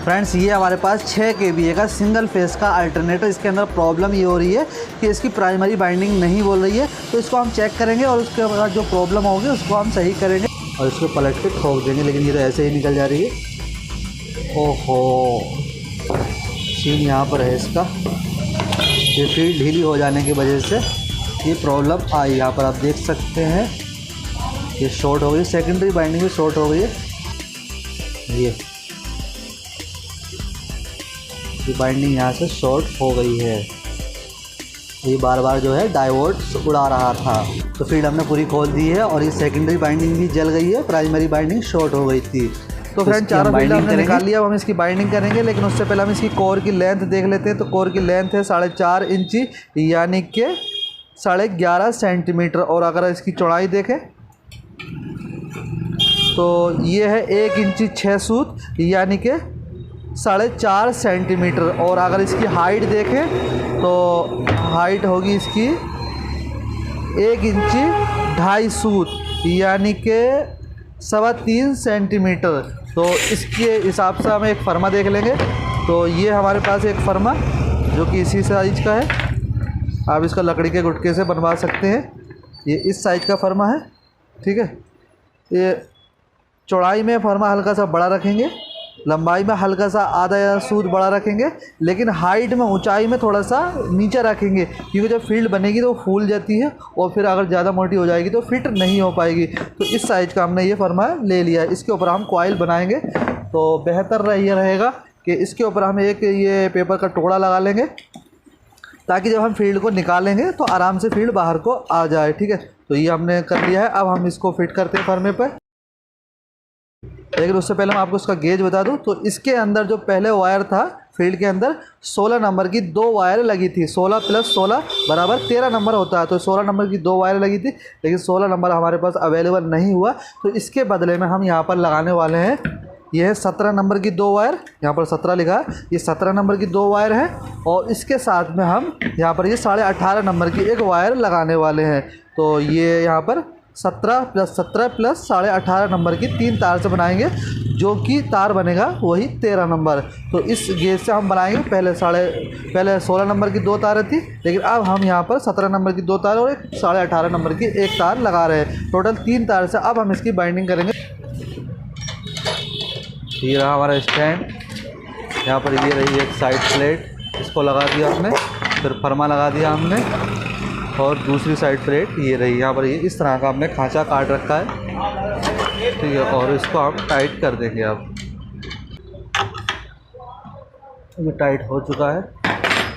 Friends ये हमारे पास 6 kVA का सिंगल फेस का अल्टरनेटर। इसके अंदर प्रॉब्लम ये हो रही है कि इसकी प्राइमरी बाइंडिंग नहीं बोल रही है, तो इसको हम चेक करेंगे और उसके बाद जो प्रॉब्लम होगी उसको हम सही करेंगे और इसको पलट के ठोक देंगे। लेकिन ये तो ऐसे ही निकल जा रही है। ओहो, सीन यहाँ पर है इसका। ये फील्ड ढीली हो जाने की वजह से ये प्रॉब्लम आई। यहाँ पर आप देख सकते हैं ये शॉर्ट हो गई, सेकेंडरी बाइंडिंग भी शॉर्ट हो गई है। ये बाइंडिंग यहाँ से शॉर्ट हो गई है। ये बार बार जो है डायोड उड़ा रहा था, तो फील्ड हमने पूरी खोल दी है और ये सेकेंडरी बाइंडिंग भी जल गई है, प्राइमरी बाइंडिंग शॉर्ट हो गई थी। तो फ्रेंड चारों फील्ड हमने निकाल लिया। अब हम इसकी बाइंडिंग करेंगे, लेकिन उससे पहले हम इसकी कोर की लेंथ देख लेते हैं। तो कोर की लेंथ है 4.5 इंची यानी कि 11.5 सेंटीमीटर। और अगर इसकी चौड़ाई देखें तो ये है 1 इंची 6 सूत यानी कि 4.5 सेंटीमीटर। और अगर इसकी हाइट देखें तो हाइट होगी इसकी 1 इंची 2.5 सूत यानी कि 3.25 सेंटीमीटर। तो इसके हिसाब से हम एक फर्मा देख लेंगे। तो ये हमारे पास एक फर्मा जो कि इसी साइज का है, आप इसका लकड़ी के गुटके से बनवा सकते हैं। ये इस साइज का फर्मा है, ठीक है। ये चौड़ाई में फर्मा हल्का सा बड़ा रखेंगे, लंबाई में हल्का सा आधा सूत बड़ा रखेंगे, लेकिन हाइट में ऊंचाई में थोड़ा सा नीचे रखेंगे, क्योंकि जब फील्ड बनेगी तो वो फूल जाती है और फिर अगर ज़्यादा मोटी हो जाएगी तो फिट नहीं हो पाएगी। तो इस साइज़ का हमने ये फर्मा ले लिया है। इसके ऊपर हम कॉइल बनाएंगे तो बेहतर ये रहेगा कि इसके ऊपर हम एक ये पेपर का टुकड़ा लगा लेंगे, ताकि जब हम फील्ड को निकालेंगे तो आराम से फील्ड बाहर को आ जाए, ठीक है। तो ये हमने कर लिया है। अब हम इसको फिट करते हैं फर्मे पर। लेकिन उससे पहले मैं आपको इसका गेज बता दूं। तो इसके अंदर जो पहले वायर था फील्ड के अंदर 16 नंबर की 2 वायर लगी थी। 16 + 16 = 13 नंबर होता है। तो 16 नंबर की 2 वायर लगी थी, लेकिन 16 नंबर हमारे पास अवेलेबल नहीं हुआ। तो इसके बदले में हम यहाँ पर लगाने वाले हैं, ये है 17 नंबर की 2 वायर। यहाँ पर 17 लिखा है, ये 17 नंबर की 2 वायर है। और इसके साथ में हम यहाँ पर ये 18.5 नंबर की एक वायर लगाने वाले हैं। तो ये यहाँ पर 17 + 17 + 18.5 नंबर की 3 तार से बनाएंगे, जो कि तार बनेगा वही 13 नंबर। तो इस गेज से हम बनाएंगे। पहले 16 नंबर की 2 तारें थी, लेकिन अब हम यहाँ पर 17 नंबर की 2 तार और एक 18.5 नंबर की एक तार लगा रहे हैं। टोटल 3 तार से अब हम इसकी बाइंडिंग करेंगे। ये रहा हमारा स्टैंड। यहाँ पर ये रही एक साइड प्लेट, इसको लगा दिया हमने, फिर फर्मा लगा दिया हमने, और दूसरी साइड प्लेट ये रही। यहाँ पर ये इस तरह का हमने खांचा काट रखा है, ठीक है। और इसको हम टाइट कर देंगे। अब ये टाइट हो चुका है,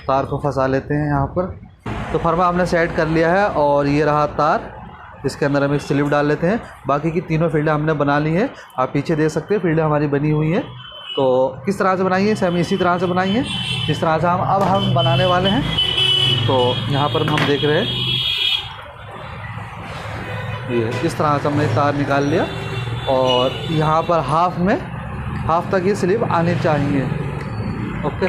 तार को फंसा लेते हैं यहाँ पर। तो फर्मा हमने सेट कर लिया है और ये रहा तार। इसके अंदर हम एक स्लिप डाल लेते हैं। बाकी की तीनों फील्डें हमने बना ली हैं, आप पीछे देख सकते हैं फील्डें हमारी बनी हुई हैं। तो किस तरह से बनाई है, सेम इसी तरह से बनाई है जिस तरह से हम बनाने वाले हैं। तो यहाँ पर हम देख रहे हैं ये इस तरह से हमने तार निकाल लिया और यहाँ पर हाफ तक ये स्लिप आनी चाहिए। ओके,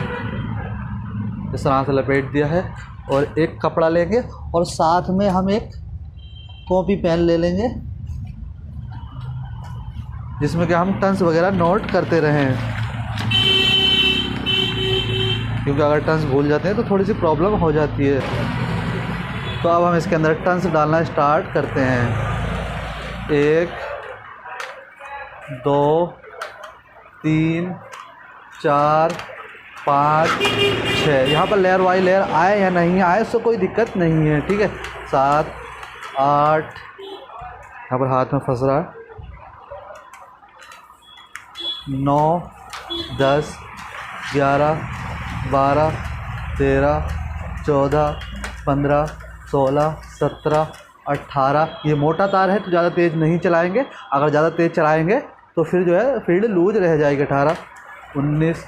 इस तरह से लपेट दिया है। और एक कपड़ा लेंगे और साथ में हम एक कॉपी पेन ले लेंगे, जिसमें कि हम टन्स वगैरह नोट करते रहें, क्योंकि अगर टन्स भूल जाते हैं तो थोड़ी सी प्रॉब्लम हो जाती है। तो अब हम इसके अंदर टन्स डालना स्टार्ट करते हैं। 1 2 3 4 5 6। यहाँ पर लेयर बाई लेयर आए या नहीं आए उससे कोई दिक्कत नहीं है, ठीक है। 7 8, यहाँ पर हाथ में फंस रहा है, 9 10 11 12 13 14 15 16 17 18। ये मोटा तार है तो ज़्यादा तेज़ नहीं चलाएंगे। अगर ज़्यादा तेज़ चलाएंगे तो फिर जो है फील्ड लूज रह जाएगी। 18 19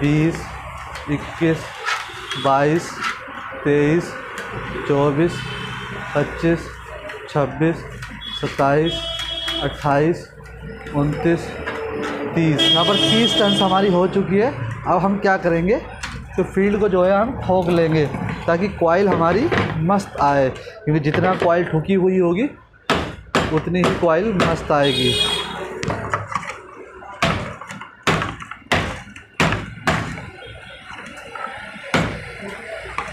20 21 22 23 24 25 26 27 28 29 30। यहाँ पर 30 टन्स हमारी हो चुकी है। अब हम क्या करेंगे, तो फील्ड को जो है हम ठोक लेंगे, ताकि कॉइल हमारी मस्त आए, क्योंकि जितना कॉइल ठुकी हुई होगी उतनी ही कॉइल मस्त आएगी।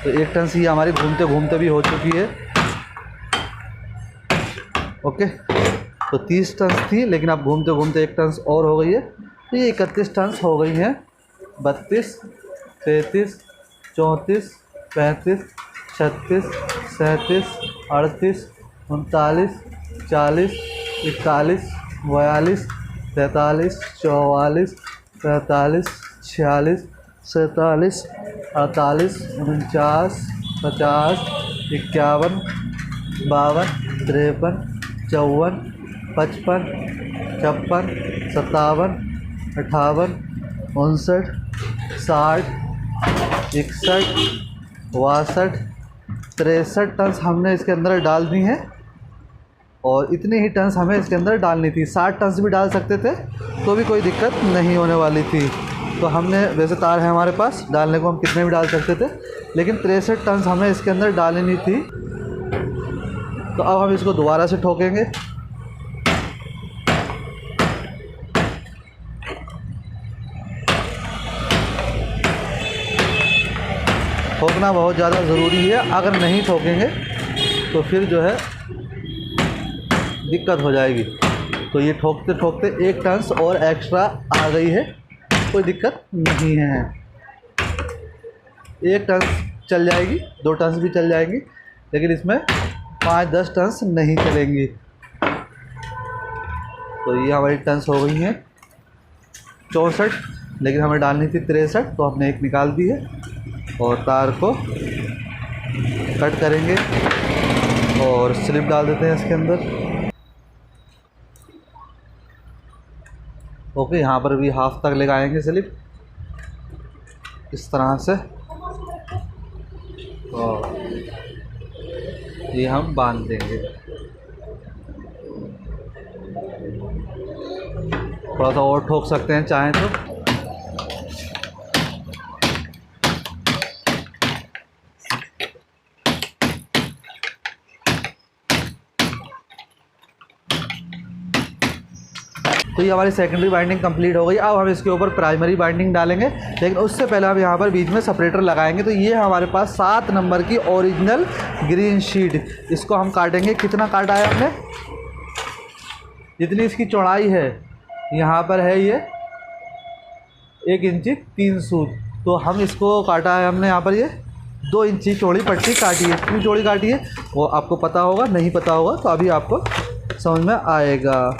तो एक टर्न्स ये हमारी घूमते घूमते भी हो चुकी है। ओके, तो 30 टर्न्स थी, लेकिन अब घूमते घूमते एक टर्न्स और हो गई है, तो ये 31 टर्न्स हो गई हैं। 32, 33, 34, 35, 36, 37, 38, 39, 40, 41, 42, 43, 44, 45, 46, 47, 48, 49, 50, 51, 52, 53, 54, 55, 56, 57, 58, 59, 60, 61, 62, 63 टन्स हमने इसके अंदर डाल दी हैं, और इतनी ही टन्स हमें इसके अंदर डालनी थी। 60 टन्स भी डाल सकते थे तो भी कोई दिक्कत नहीं होने वाली थी। तो हमने, वैसे तार है हमारे पास, डालने को हम कितने भी डाल सकते थे, लेकिन 63 टन्स हमें इसके अंदर डालनी थी। तो अब हम इसको दोबारा से ठोकेंगे। ठोकना बहुत ज़्यादा ज़रूरी है, अगर नहीं ठोकेंगे तो फिर जो है दिक्कत हो जाएगी। तो ये ठोकते ठोकते एक टन्स और एक्स्ट्रा आ गई है, कोई दिक्कत नहीं है। एक टन्स चल जाएगी, 2 टन्स भी चल जाएंगी, लेकिन इसमें 5-10 टन्स नहीं चलेंगी। तो ये हमारी टन्स हो गई हैं 64, लेकिन हमें डालनी थी 63, तो हमने एक निकाल दी है। और तार को कट करेंगे और स्लिप डाल देते हैं इसके अंदर। ओके, यहाँ पर भी हाफ तक लगाएंगे स्लिप इस तरह से, और ये हम बांध देंगे। थोड़ा सा और ठोक सकते हैं चाहें तो। तो ये हमारी सेकेंडरी बाइंडिंग कंप्लीट हो गई। अब हम इसके ऊपर प्राइमरी बाइंडिंग डालेंगे, लेकिन उससे पहले हम यहाँ पर बीच में सेपरेटर लगाएंगे। तो ये हमारे पास 7 नंबर की ओरिजिनल ग्रीन शीट, इसको हम काटेंगे। कितना काटा है हमने, जितनी इसकी चौड़ाई है, यहाँ पर है ये 1 इंची 3 सूत, तो हम इसको काटा है हमने यहाँ पर ये 2 इंची चौड़ी पट्टी काटी है। क्यों चौड़ी काटी है वो आपको पता होगा, नहीं पता होगा तो अभी आपको समझ में आएगा।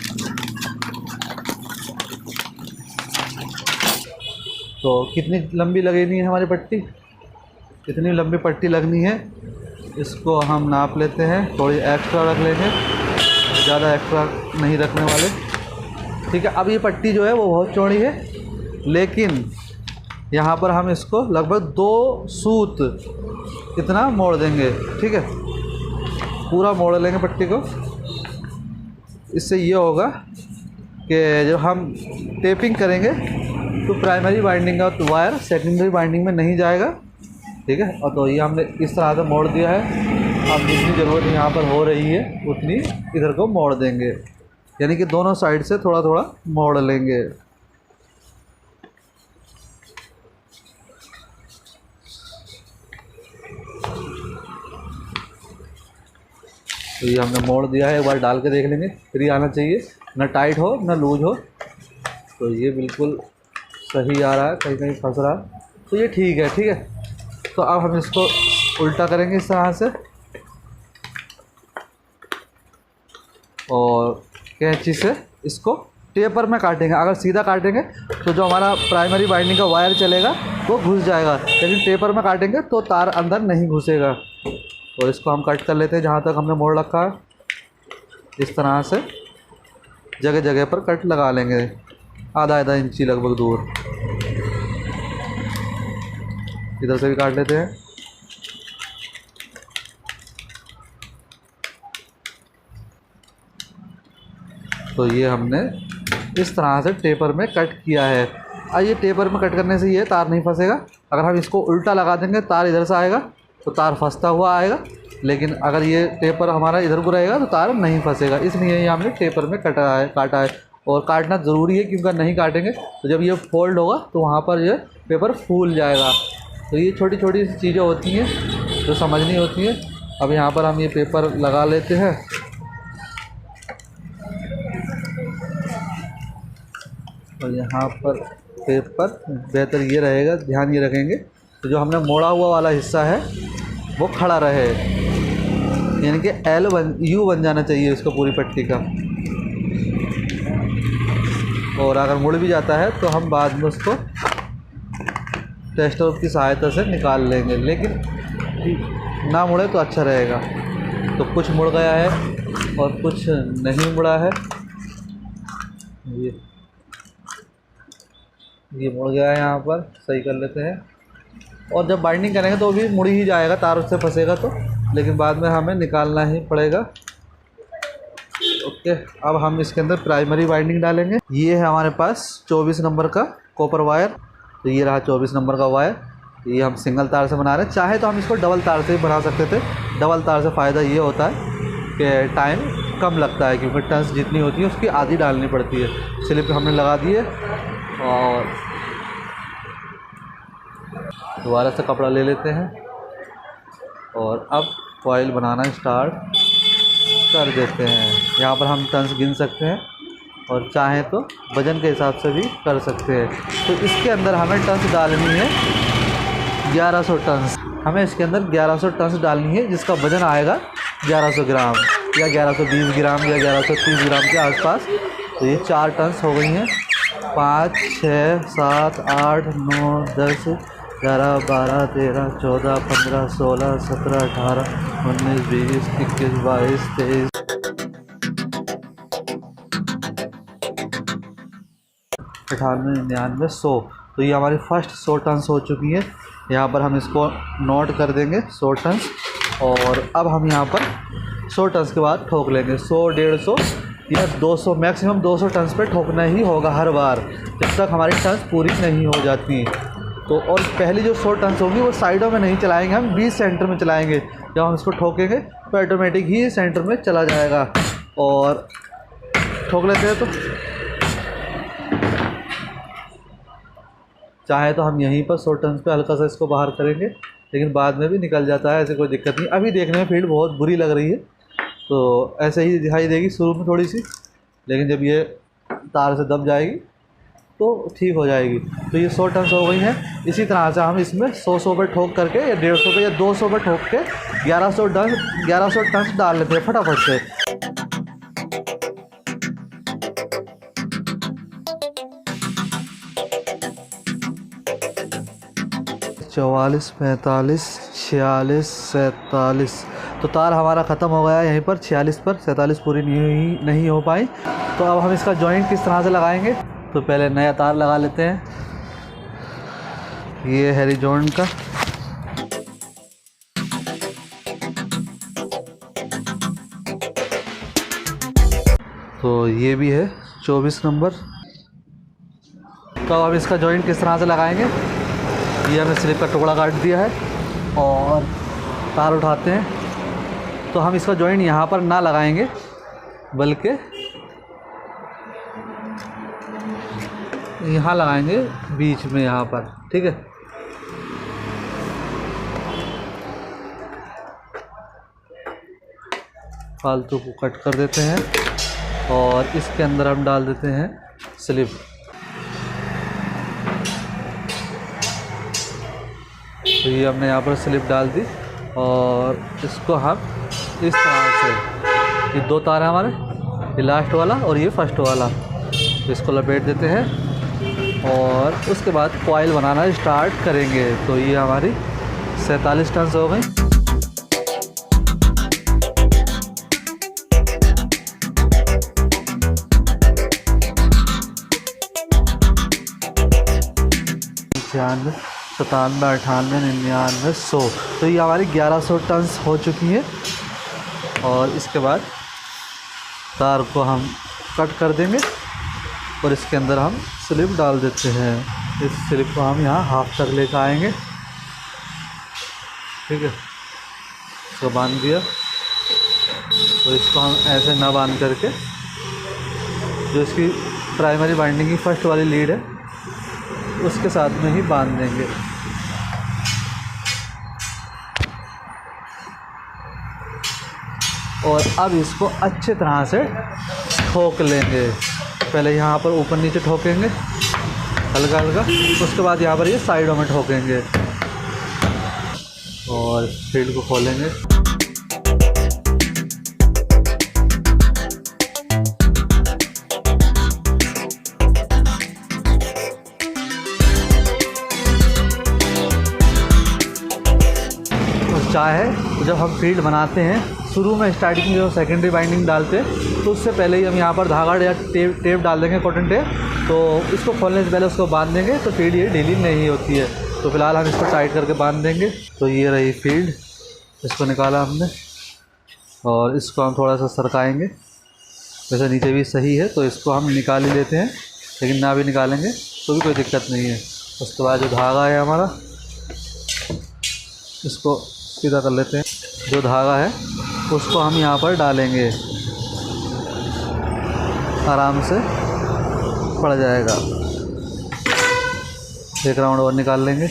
तो कितनी लंबी लगनी है हमारी पट्टी, कितनी लंबी पट्टी लगनी है, इसको हम नाप लेते हैं। थोड़ी एक्स्ट्रा रख लेंगे, ज़्यादा एक्स्ट्रा नहीं रखने वाले, ठीक है। अब ये पट्टी जो है वो बहुत चौड़ी है, लेकिन यहाँ पर हम इसको लगभग 2 सूत इतना मोड़ देंगे, ठीक है। पूरा मोड़ लेंगे पट्टी को। इससे ये होगा कि जब हम टेपिंग करेंगे तो प्राइमरी बाइंडिंग का तो वायर सेकेंडरी बाइंडिंग में नहीं जाएगा, ठीक है। और तो ये हमने इस तरह से मोड़ दिया है। अब जितनी ज़रूरत यहाँ पर हो रही है उतनी इधर को मोड़ देंगे, यानी कि दोनों साइड से थोड़ा थोड़ा मोड़ लेंगे। तो ये हमने मोड़ दिया है, एक बार डाल के देख लेंगे, फ्री आना चाहिए, ना टाइट हो ना लूज हो। तो ये बिल्कुल सही आ रहा है, कहीं कहीं फंस रहा है, तो ये ठीक है, ठीक है। तो अब हम इसको उल्टा करेंगे इस तरह से, और कैंची से इसको टेपर में काटेंगे। अगर सीधा काटेंगे तो जो हमारा प्राइमरी बाइंडिंग का वायर चलेगा वो घुस जाएगा, लेकिन टेपर में काटेंगे तो तार अंदर नहीं घुसेगा। तो इसको हम कट कर लेते हैं जहाँ तक हमने मोड़ रखा है, इस तरह से जगह जगह पर कट लगा लेंगे, आधा इंची लगभग दूर। इधर से भी काट लेते हैं। तो ये हमने इस तरह से टेपर में कट किया है। अब ये टेपर में कट करने से ये तार नहीं फंसेगा। अगर हम इसको उल्टा लगा देंगे तार इधर से आएगा तो तार फंसता हुआ आएगा, लेकिन अगर ये टेपर हमारा इधर को रहेगा तो तार नहीं फंसेगा। इसलिए ये हमने टेपर में काटा है। और काटना ज़रूरी है, क्योंकि नहीं काटेंगे तो जब ये फोल्ड होगा तो वहाँ पर ये पेपर फूल जाएगा। तो ये छोटी छोटी सी चीज़ें होती हैं जो समझनी होती हैं। अब यहाँ पर हम ये पेपर लगा लेते हैं। और यहाँ पर पेपर बेहतर ये रहेगा, ध्यान ये रखेंगे तो जो हमने मोड़ा हुआ वाला हिस्सा है वो खड़ा रहे, यानी कि यू बन जाना चाहिए इसको पूरी पट्टी का। और अगर मुड़ भी जाता है तो हम बाद में उसको टेस्टर की सहायता से निकाल लेंगे, लेकिन ना मुड़े तो अच्छा रहेगा। तो कुछ मुड़ गया है और कुछ नहीं मुड़ा है। ये मुड़ गया है, यहाँ पर सही कर लेते हैं। और जब बाइंडिंग करेंगे तो भी मुड़ ही जाएगा, तार उससे फंसेगा तो, लेकिन बाद में हमें निकालना ही पड़ेगा। ओके, अब हम इसके अंदर प्राइमरी बाइंडिंग डालेंगे। ये है हमारे पास 24 नंबर का कॉपर वायर। तो ये रहा 24 नंबर का वायर। ये हम सिंगल तार से बना रहे हैं, चाहे तो हम इसको डबल तार से भी बना सकते थे। डबल तार से फ़ायदा ये होता है कि टाइम कम लगता है, क्योंकि टर्न्स जितनी होती है उसकी आधी डालनी पड़ती है। स्लिप हमने लगा दी है और दोबारा से कपड़ा ले लेते हैं और अब कॉइल बनाना स्टार्ट कर देते हैं। यहाँ पर हम टर्न्स गिन सकते हैं और चाहें तो वज़न के हिसाब से भी कर सकते हैं। तो इसके अंदर हमें टर्न्स डालनी है 1100 टर्न्स। हमें इसके अंदर 1100 टर्न्स डालनी है, जिसका वज़न आएगा 1100 ग्राम या 1120 ग्राम या 1130 ग्राम के आसपास। तो ये 4 टर्न्स हो गई हैं। 5, 6, 7, 8, 9, 10, 11, 12, 13, 14, 15, 16, 17, 18, 19, 20, 21, 22, 23, 98, 99, 100। तो ये हमारी फर्स्ट 100 टन्स हो चुकी है। यहाँ पर हम इसको नोट कर देंगे 100 टन्स। और अब हम यहाँ पर 100 टन्स के बाद ठोक लेंगे 100, 150 या 200, मैक्सिमम 200 टन्स पे ठोकना ही होगा हर बार, जब तक हमारी टन्स पूरी नहीं हो जाती। तो और पहली जो 100 टन्स होंगी वो साइडों में नहीं चलाएंगे, हम 20 सेंटर में चलाएंगे। जब हम इसको ठोकेंगे तो ऑटोमेटिक ही सेंटर में चला जाएगा। और ठोक लेते हैं, तो चाहे तो हम यहीं पर 100 टन्स पे हल्का सा इसको बाहर करेंगे, लेकिन बाद में भी निकल जाता है, ऐसे कोई दिक्कत नहीं। अभी देखने में फील्ड बहुत बुरी लग रही है, तो ऐसे ही दिखाई देगी शुरू में थोड़ी सी, लेकिन जब ये तार से दब जाएगी तो ठीक हो जाएगी। तो ये 100 टन्स हो गई हैं। इसी तरह से हम इसमें 100 पे ठोक करके या 150 पे या 200 पे ठोक के 1100 टन्स डाल लेते हैं फटाफट से। 44, 45, 46, 47। तो तार हमारा ख़त्म हो गया यहीं पर 46 पर। 47 पूरी नहीं हो पाई। तो अब हम इसका जॉइंट किस तरह से लगाएंगे, तो पहले नया तार लगा लेते हैं। ये हॉरिजॉन का, तो ये भी है 24 नंबर। तो अब इसका जॉइंट किस तरह से लगाएंगे, ये हमने स्लिप का टुकड़ा काट दिया है और तार उठाते हैं। तो हम इसका जॉइंट यहाँ पर ना लगाएंगे, बल्कि यहाँ लगाएंगे बीच में, यहाँ पर, ठीक है। फालतू को कट कर देते हैं और इसके अंदर हम डाल देते हैं स्लिप। तो ये हमने यहाँ पर स्लिप डाल दी और इसको हम इस तरह से, ये 2 तार हैं हमारे, ये लास्ट वाला और ये फर्स्ट वाला, तो इसको लपेट देते हैं और उसके बाद कॉइल बनाना स्टार्ट करेंगे। तो ये हमारी 47 टन्स हो गई। छियानवे, 97, 98, 99, 100। तो ये हमारी 1100 टन्स हो चुकी है। और इसके बाद तार को हम कट कर देंगे और इसके अंदर हम स्लिप डाल देते हैं। इस स्लिप को हम यहाँ हाफ तक लेकर आएंगे, ठीक है। इसको बांध दिया, तो इसको हम ऐसे ना बांध करके, जो इसकी प्राइमरी बाइंडिंग की फर्स्ट वाली लीड है उसके साथ में ही बांध देंगे। और अब इसको अच्छे तरह से ठोक लेंगे। पहले यहाँ पर ऊपर नीचे ठोकेंगे हल्का हल्का, उसके बाद यहाँ पर ये साइडों में ठोकेंगे और फील्ड को खोलेंगे। क्या है, तो जब हम फील्ड बनाते हैं शुरू में स्टार्टिंग में जो सेकेंडरी बाइंडिंग डालते हैं तो उससे पहले ही हम यहाँ पर धागा या टेप डाल देंगे, कॉटन टेप। तो इसको खोलने से पहले उसको बांध देंगे तो फील्ड ये ढीली नहीं होती है। तो फिलहाल हम इसको टाइट करके बांध देंगे। तो ये रही फील्ड, इसको निकाला हमने और इसको हम थोड़ा सा सरकाएँगे। वैसे नीचे भी सही है तो इसको हम निकाल ही लेते हैं, लेकिन ना भी निकालेंगे तो भी कोई दिक्कत नहीं है। उसके बाद जो धागा है हमारा, इसको सीधा कर लेते हैं। जो धागा है उसको हम यहाँ पर डालेंगे, आराम से पड़ जाएगा। एक राउंड और निकाल लेंगे।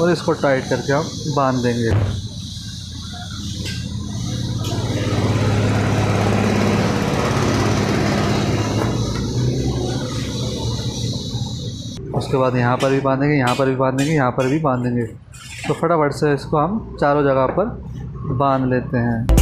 और इसको टाइट करके हम बांध देंगे। उसके बाद यहाँ पर भी बांधेंगे, यहाँ पर भी बांधेंगे, यहाँ पर भी बांधेंगे। तो फटाफट से इसको हम चारों जगह पर बांध लेते हैं।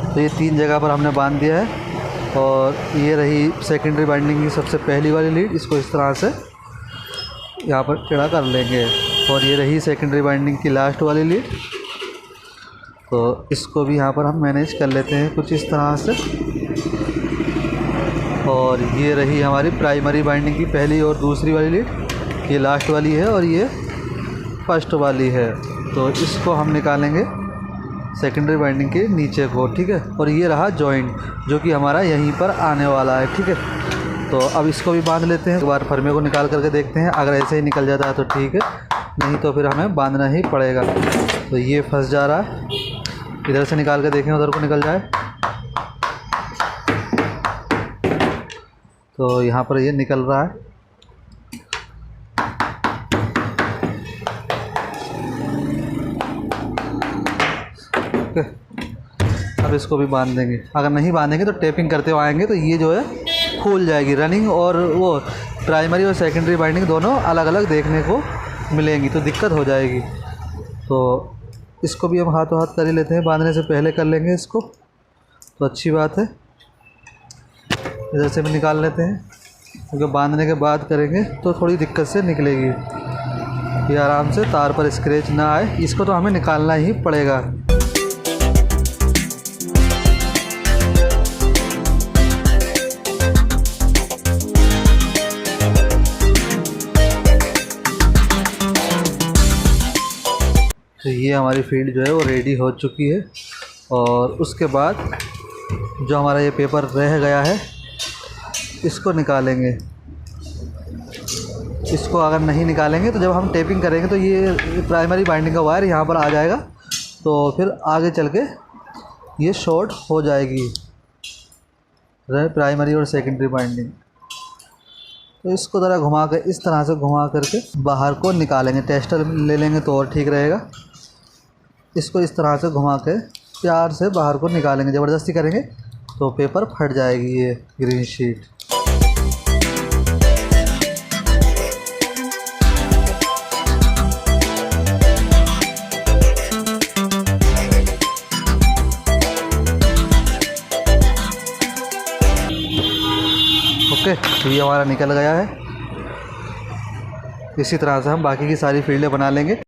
तो ये 3 जगह पर हमने बांध दिया है। और ये रही सेकेंडरी बाइंडिंग की सबसे पहली वाली लीड, इसको इस तरह से यहाँ पर टेढ़ा कर लेंगे। और ये रही सेकेंडरी बाइंडिंग की लास्ट वाली लीड, तो इसको भी यहाँ पर हम मैनेज कर लेते हैं कुछ इस तरह से। और ये रही हमारी प्राइमरी बाइंडिंग की पहली और दूसरी वाली लीड, ये लास्ट वाली है और ये फर्स्ट वाली है। तो इसको हम निकालेंगे सेकेंडरी बाइंडिंग के नीचे को, ठीक है। और ये रहा जॉइंट जो कि हमारा यहीं पर आने वाला है, ठीक है। तो अब इसको भी बांध लेते हैं। एक बार फर्मे को निकाल करके देखते हैं, अगर ऐसे ही निकल जाता है तो ठीक है, नहीं तो फिर हमें बांधना ही पड़ेगा। तो ये फंस जा रहा है, इधर से निकाल के देखें उधर को निकल जाए। तो यहाँ पर ये निकल रहा है। अब इसको भी बांध देंगे। अगर नहीं बांधेंगे तो टेपिंग करते हुए आएंगे तो ये जो है खुल जाएगी। रनिंग और वो प्राइमरी और सेकेंडरी बाइंडिंग दोनों अलग अलग देखने को मिलेंगी, तो दिक्कत हो जाएगी। तो इसको भी हम हाथों हाथ कर ही लेते हैं, बांधने से पहले कर लेंगे इसको, तो अच्छी बात है। इधर से भी निकाल लेते हैं, क्योंकि बांधने के बाद करेंगे तो थोड़ी दिक्कत से निकलेगी। ये आराम से तार पर स्क्रैच ना आए, इसको तो हमें निकालना ही पड़ेगा। तो ये हमारी फील्ड जो है वो रेडी हो चुकी है। और उसके बाद जो हमारा ये पेपर रह गया है इसको निकालेंगे। इसको अगर नहीं निकालेंगे तो जब हम टेपिंग करेंगे तो ये प्राइमरी बाइंडिंग का वायर यहाँ पर आ जाएगा, तो फिर आगे चल के ये शॉर्ट हो जाएगी प्राइमरी और सेकेंडरी बाइंडिंग। तो इसको ज़रा घुमा कर, इस तरह से घुमा करके बाहर को निकालेंगे। टेस्टर ले लेंगे तो और ठीक रहेगा। इसको इस तरह से घुमा के प्यार से बाहर को निकालेंगे। ज़बरदस्ती करेंगे तो पेपर फट जाएगी ये ग्रीन शीट। ओके, तो ये हमारा निकल गया है। इसी तरह से हम बाकी की सारी फील्डें बना लेंगे।